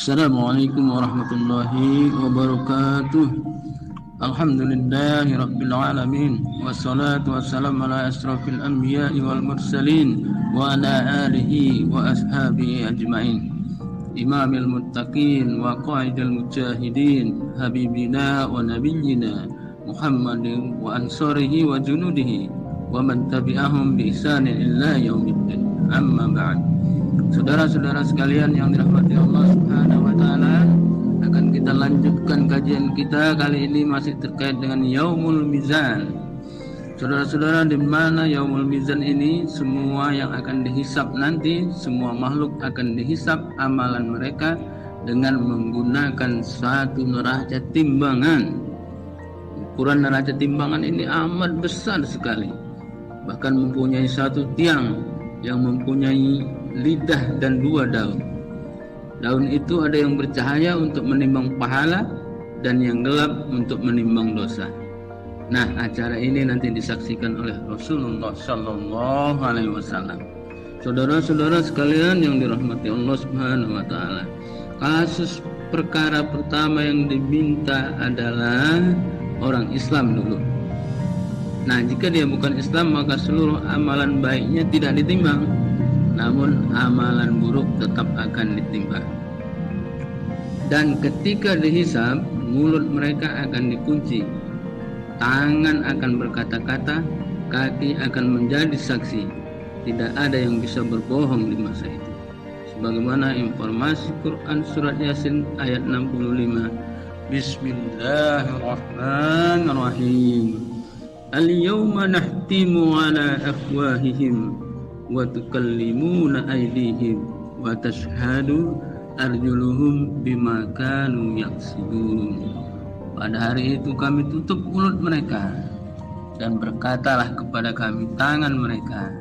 Assalamualaikum warahmatullahi wabarakatuh. Alhamdulillahi rabbil alamin. Wassalatu wassalamu ala asrafil anbiya'i wal mursalin wa ala alihi wa ashabihi ajma'in. Imamil muttaqin wa qaidil mujahidin, habibina wa nabiyyina Muhammadin wa ansarihi wa junudihi wa man tabi'ahum bi ihsanin ila yaumiddin. Amma ba'd. Saudara-saudara sekalian yang dirahmati Allah Subhanahu wa taala, akan kita lanjutkan kajian kita kali ini masih terkait dengan Yaumul Mizan. Saudara-saudara, di mana Yaumul Mizan ini semua yang akan dihisab nanti, semua makhluk akan dihisab amalan mereka dengan menggunakan satu neraca timbangan. Ukuran neraca timbangan ini amat besar sekali, bahkan mempunyai satu tiang yang mempunyai lidah dan dua daun. Daun itu ada yang bercahaya untuk menimbang pahala dan yang gelap untuk menimbang dosa. Nah, acara ini nanti disaksikan oleh Rasulullah Sallallahu Alaihi Wasallam. Saudara-saudara sekalian yang dirahmati Allah Subhanahu Wa Taala, kasus perkara pertama yang diminta adalah orang Islam dulu. Nah, jika dia bukan Islam, maka seluruh amalan baiknya tidak ditimbang, namun amalan buruk tetap akan ditimbang. Dan ketika dihisab, mulut mereka akan dikunci, tangan akan berkata-kata, kaki akan menjadi saksi. Tidak ada yang bisa berbohong di masa itu. Sebagaimana informasi Quran surat Yasin ayat 65. Bismillahirrahmanirrahim. Al-yawma nahtimu ala afwahihim wa tukallimuna aydihim wa tashhadu arjuluhum bima kanu yaksibun. Pada hari itu kami tutup mulut mereka dan berkatalah kepada kami tangan mereka,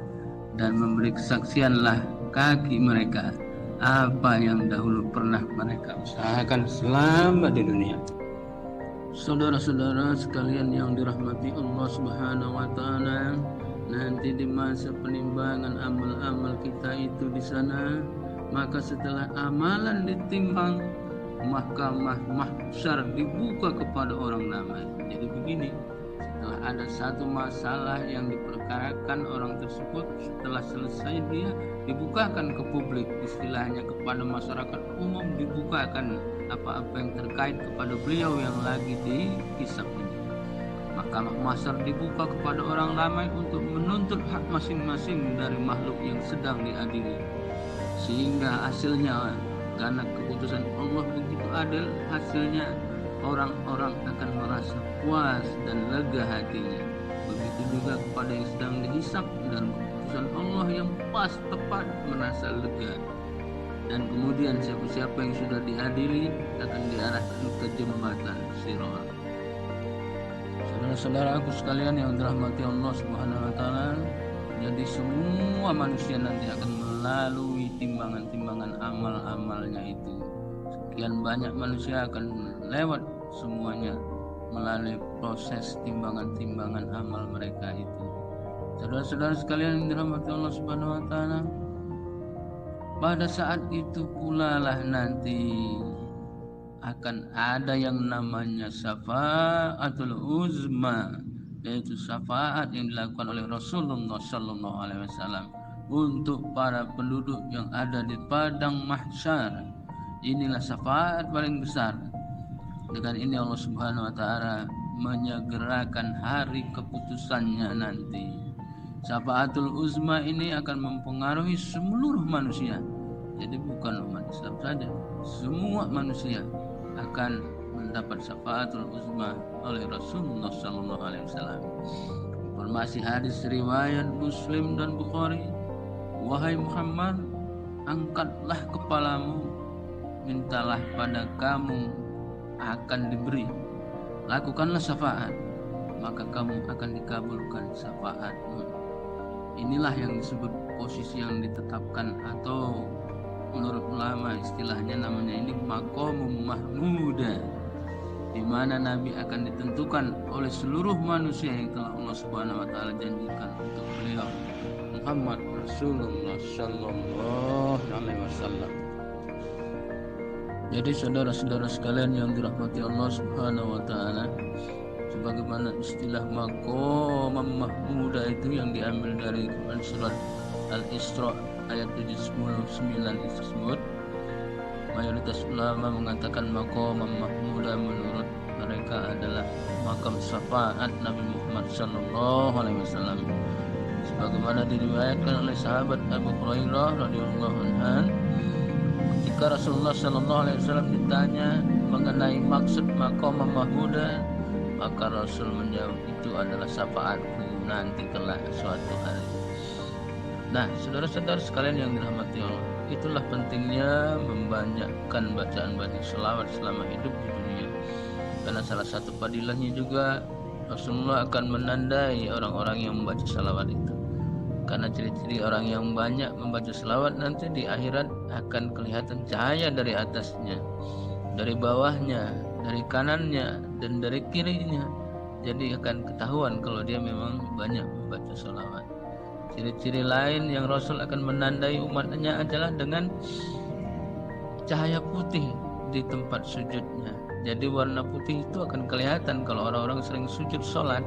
dan memberi kesaksianlah kaki mereka apa yang dahulu pernah mereka usahakan selama di dunia. Saudara-saudara sekalian yang dirahmati Allah Subhanahu wa taala, nanti di masa penimbangan amal-amal kita itu di sana, maka setelah amalan ditimbang, mahkamah mahsyar dibuka kepada orang ramai. Jadi begini, setelah ada satu masalah yang diperkarakan orang tersebut, setelah selesai dia dibukakan ke publik, istilahnya kepada masyarakat umum, dibukakan apa-apa yang terkait kepada beliau yang lagi dihisab ini. Mahkamah mahsyar dibuka kepada orang ramai untuk menuntut hak masing-masing dari makhluk yang sedang diadili, sehingga hasilnya, karena keputusan Allah begitu adil, hasilnya orang-orang akan merasa puas dan lega hatinya. Begitu juga kepada yang sedang dihisab, dan keputusan Allah yang pas tepat merasa lega. Dan kemudian siapa-siapa yang sudah diadili akan diarahkan ke jembatan Sirat. Saudara-saudaraku sekalian yang dirahmati Allah Subhanahu wa taala, jadi semua manusia nanti akan melalui timbangan-timbangan amal-amalnya itu. Sekian banyak manusia akan lewat semuanya melalui proses timbangan-timbangan amal mereka itu. Saudara-saudara sekalian yang dirahmati Allah Subhanahu wa taala, pada saat itu pula lah nanti akan ada yang namanya syafaatul uzma, yaitu syafaat yang dilakukan oleh Rasulullah Sallallahu Alaihi Wasallam untuk para penduduk yang ada di padang mahsyar. Inilah syafaat paling besar. Dengan ini Allah Subhanahu Wa Taala menyegerakan hari keputusannya nanti. Syafaatul uzma ini akan mempengaruhi seluruh manusia. Jadi bukan umat Islam saja, semua manusia akan mendapat syafaatul uzma oleh Rasulullah Sallallahu Alaihi Wasallam. Informasi hadis riwayat Muslim dan Bukhari. Wahai Muhammad, angkatlah kepalamu, mintalah pada kamu akan diberi. Lakukanlah syafaat, maka kamu akan dikabulkan syafaatmu. Inilah yang disebut posisi yang ditetapkan, atau menurut ulama istilahnya namanya ini maqamum mahmuda, di mana Nabi akan ditentukan oleh seluruh manusia yang telah Allah Subhanahu wa taala janjikan untuk beliau Muhammad Rasulullah Sallallahu Alaihi Wasallam. Jadi saudara-saudara sekalian yang dirahmati Allah Subhanahu wa taala, sebagaimana istilah maqam mahmuda itu yang diambil dari Quran surat Al-Isra ayat 79 tersebut, mayoritas ulama mengatakan maqam mahmuda menurut mereka adalah makam syafaat Nabi Muhammad sallallahu alaihi wasallam, sebagaimana diriwayatkan oleh sahabat Abu Hurairah radhiyallahu anhu. Ketika Rasulullah sallallahu alaihi wasallam ditanya mengenai maksud maqam mahmuda, maka Rasul menjawab, itu adalah syafaatku nanti kelak suatu hari. Nah, saudara-saudara sekalian yang dirahmati Allah, itulah pentingnya membanyakkan bacaan selawat selama hidup di dunia. Karena salah satu fadilahnya juga Rasulullah akan menandai orang-orang yang membaca selawat itu. Karena ciri-ciri orang yang banyak membaca selawat nanti di akhirat akan kelihatan cahaya dari atasnya, dari bawahnya, dari kanannya, dan dari kirinya. Jadi akan ketahuan kalau dia memang banyak membaca selawat. Ciri-ciri lain yang Rasul akan menandai umatnya adalah dengan cahaya putih di tempat sujudnya. Jadi warna putih itu akan kelihatan kalau orang-orang sering sujud sholat.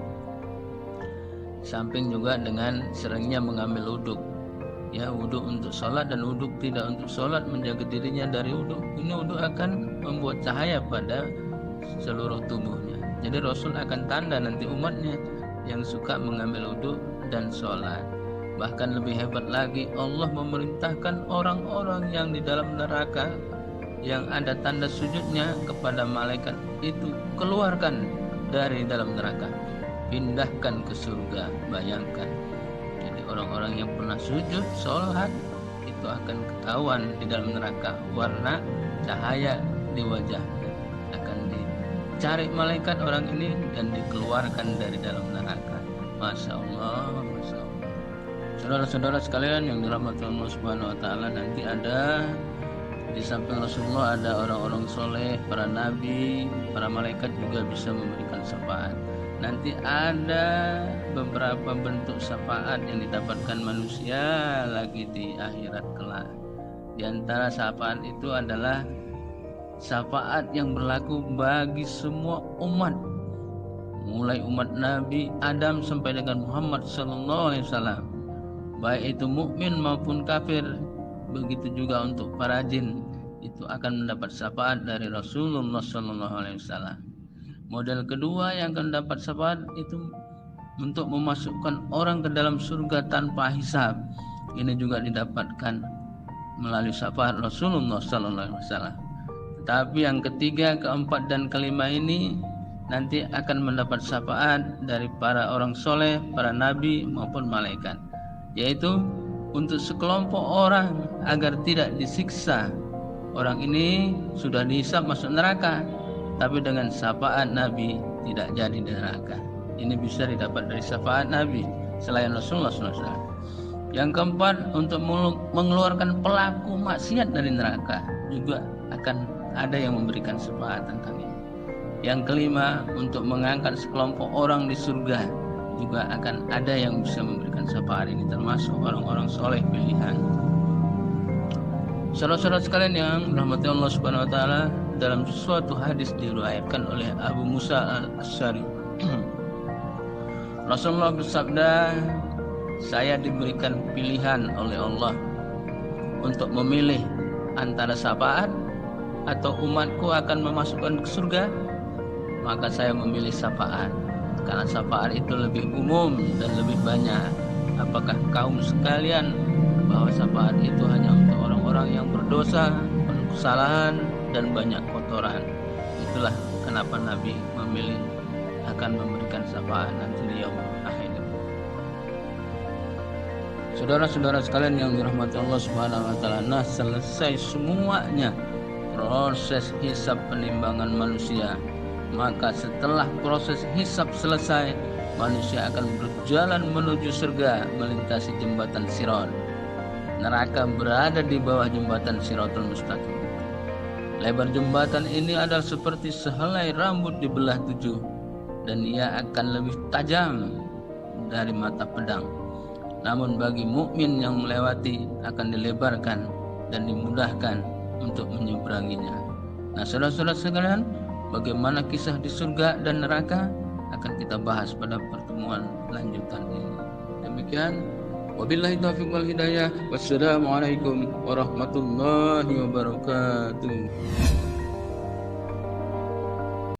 Samping juga dengan seringnya mengambil wuduk, ya, wuduk untuk sholat dan wuduk tidak untuk sholat, menjaga dirinya dari wuduk. Ini wuduk akan membuat cahaya pada seluruh tubuhnya. Jadi Rasul akan tanda nanti umatnya yang suka mengambil wuduk dan sholat. Bahkan lebih hebat lagi, Allah memerintahkan orang-orang yang di dalam neraka yang ada tanda sujudnya kepada malaikat itu, keluarkan dari dalam neraka, pindahkan ke surga. Bayangkan, jadi orang-orang yang pernah sujud sholat itu akan ketahuan di dalam neraka warna cahaya di wajahnya, akan dicari malaikat orang ini dan dikeluarkan dari dalam neraka. Masya Allah, Masya Allah. Saudara-saudara sekalian yang dirahmati Allah Subhanahu wa taala, nanti ada di samping Rasulullah ada orang-orang soleh, para nabi, para malaikat juga bisa memberikan syafaat. Nanti ada beberapa bentuk syafaat yang didapatkan manusia lagi di akhirat kelak. Di antara syafaat itu adalah syafaat yang berlaku bagi semua umat, mulai umat Nabi Adam sampai dengan Muhammad sallallahu alaihi wasallam, baik itu mukmin maupun kafir. Begitu juga untuk para jin, itu akan mendapat syafaat dari Rasulullah sallallahu alaihi wasallam. Model kedua yang akan dapat syafaat itu untuk memasukkan orang ke dalam surga tanpa hisab. Ini juga didapatkan melalui syafaat Rasulullah sallallahu alaihi wasallam. Tetapi yang ketiga, keempat, dan kelima ini nanti akan mendapat syafaat dari para orang soleh, para nabi maupun malaikat, yaitu untuk sekelompok orang agar tidak disiksa. Orang ini sudah dihisab masuk neraka, tapi dengan syafaat Nabi tidak jadi di neraka. Ini bisa didapat dari syafaat Nabi selain Rasulullah SAW. Yang keempat, untuk mengeluarkan pelaku maksiat dari neraka juga akan ada yang memberikan syafaat tentang ini. Yang kelima, untuk mengangkat sekelompok orang di surga juga akan ada yang bisa memberikan syafaat ini, termasuk orang-orang soleh pilihan. Saudara-saudara sekalian yang dirahmati Allah Subhanahu wa taala, dalam suatu hadis diriwayatkan oleh Abu Musa al-Asy'ari, Rasulullah bersabda, saya diberikan pilihan oleh Allah untuk memilih antara syafaat atau umatku akan memasukkan ke surga, maka saya memilih syafaat, karena syafaat itu lebih umum dan lebih banyak. Apakah kaum sekalian bahwa syafaat itu hanya untuk orang-orang yang berdosa, penuh kesalahan, dan banyak kotoran? Itulah kenapa Nabi memilih akan memberikan syafaat nanti di yaumul akhir. Saudara-saudara sekalian yang dirahmati Allah Subhanahu wa taala, nah selesai semuanya proses hisab penimbangan manusia, maka setelah proses hisab selesai, manusia akan berjalan menuju surga melintasi jembatan Sirat. Neraka berada di bawah jembatan Siratul Mustaqim. Lebar jembatan ini adalah seperti sehelai rambut dibelah 7, dan ia akan lebih tajam dari mata pedang. Namun bagi mukmin yang melewati akan dilebarkan dan dimudahkan untuk menyeberanginya. Nah, saudara-saudara sekalian, bagaimana kisah di surga dan neraka akan kita bahas pada pertemuan lanjutan ini. Demikian, wabillahi taufiq wal hidayah. Wassalamualaikum warahmatullahi wabarakatuh.